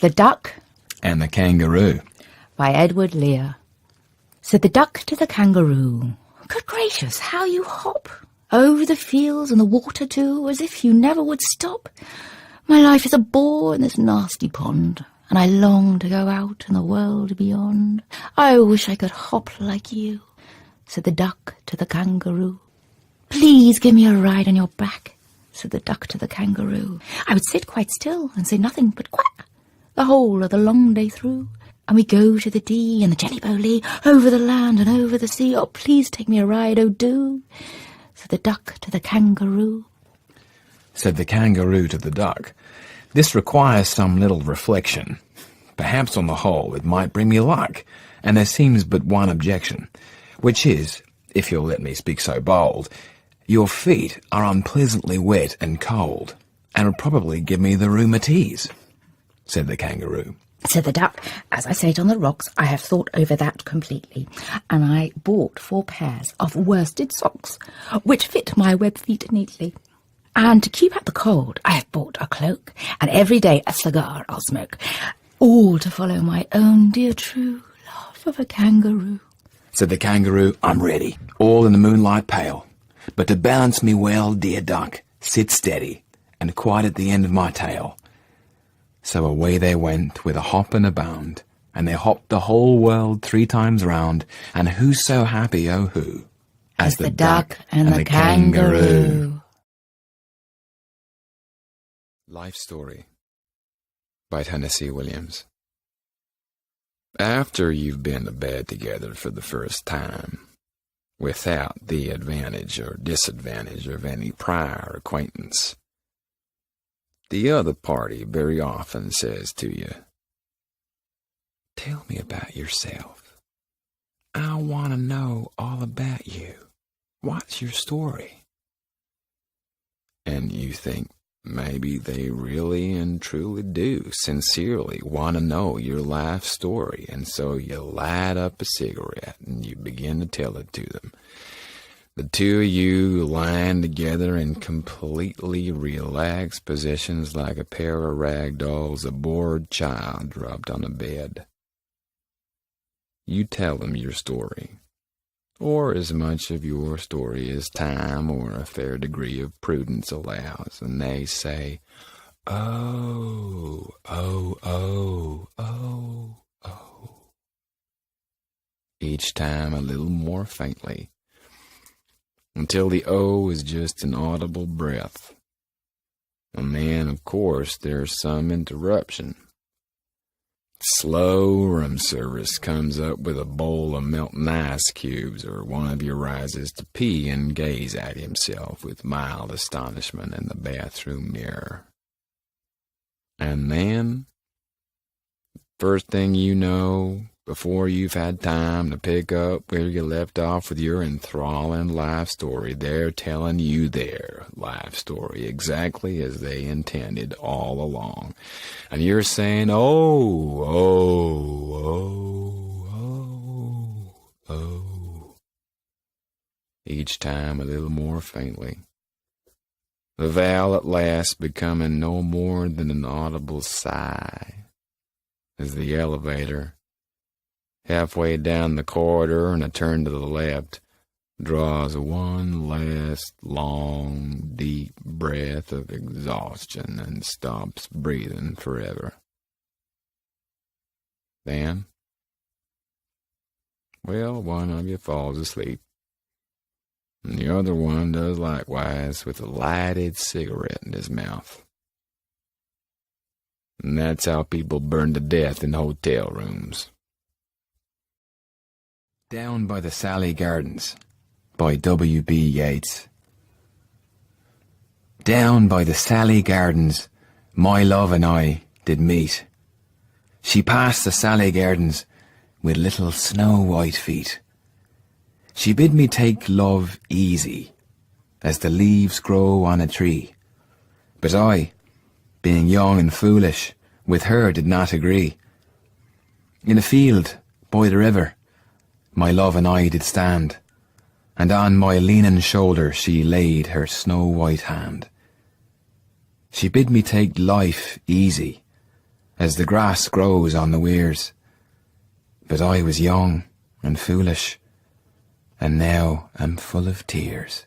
The Duck and the Kangaroo by Edward Lear. Said the duck to the kangaroo, "Good gracious, how you hop! Over the fields and the water too, as if you never would stop. My life is a bore in this nasty pond, and I long to go out in the world beyond. I wish I could hop like you," said the duck to the kangaroo. "Please give me a ride on your back," said the duck to the kangaroo. "I would sit quite still and say nothing but quack the whole of the long day through. And we go to the Dee and the Jelly-Bow Lee, over the land and over the sea. Oh, please take me a ride, oh do," said the duck to the kangaroo. Said the kangaroo to the duck, "This requires some little reflection. Perhaps on the whole it might bring me luck, and there seems but one objection, which is, if you'll let me speak so bold, your feet are unpleasantly wet and cold, and would probably give me the rheumatiz," said the kangaroo. Said the duck, "As I sate on the rocks, I have thought over that completely, and I bought 4 pairs of worsted socks, which fit my web feet neatly. And to keep out the cold, I have bought a cloak, and every day a cigar I'll smoke, all to follow my own dear true love of a kangaroo." Said the kangaroo, "I'm ready, all in the moonlight pale, but to balance me well, dear duck, sit steady, and quite at the end of my tail." So away they went with a hop and a bound, and they hopped the whole world 3 times round, and who's so happy, oh who, as the duck and the kangaroo. Life Story by Tennessee Williams. After you've been to bed together for the first time, without the advantage or disadvantage of any prior acquaintance, the other party very often says to you, "Tell me about yourself. I want to know all about you. What's your story?" And you think maybe they really and truly do sincerely want to know your life story, and so you light up a cigarette and you begin to tell it to them. The two of you lying together in completely relaxed positions like a pair of rag dolls, a bored child dropped on a bed. You tell them your story, or as much of your story as time or a fair degree of prudence allows, and they say, "Oh, oh, oh, oh, oh," each time a little more faintly, until the "oh" is just an audible breath. And then, of course, there's some interruption. Slow room service comes up with a bowl of melting ice cubes, or one of you rises to pee and gaze at himself with mild astonishment in the bathroom mirror. And then, first thing you know, before you've had time to pick up where you left off with your enthralling life story, they're telling you their life story exactly as they intended all along. And you're saying, "Oh, oh, oh, oh, oh," each time a little more faintly. The vowel at last becoming no more than an audible sigh as the elevator, halfway down the corridor and a turn to the left, draws one last long, deep breath of exhaustion and stops breathing forever. Then, well, one of you falls asleep, and the other one does likewise with a lighted cigarette in his mouth. And that's how people burn to death in hotel rooms. Down by the Sally Gardens by W.B. Yeats. Down by the Sally Gardens my love and I did meet. She passed the Sally Gardens with little snow-white feet. She bid me take love easy, as the leaves grow on a tree. But I, being young and foolish, with her did not agree. In a field by the river my love and I did stand, and on my leaning shoulder she laid her snow-white hand. She bid me take life easy, as the grass grows on the weirs. But I was young and foolish, and now am full of tears.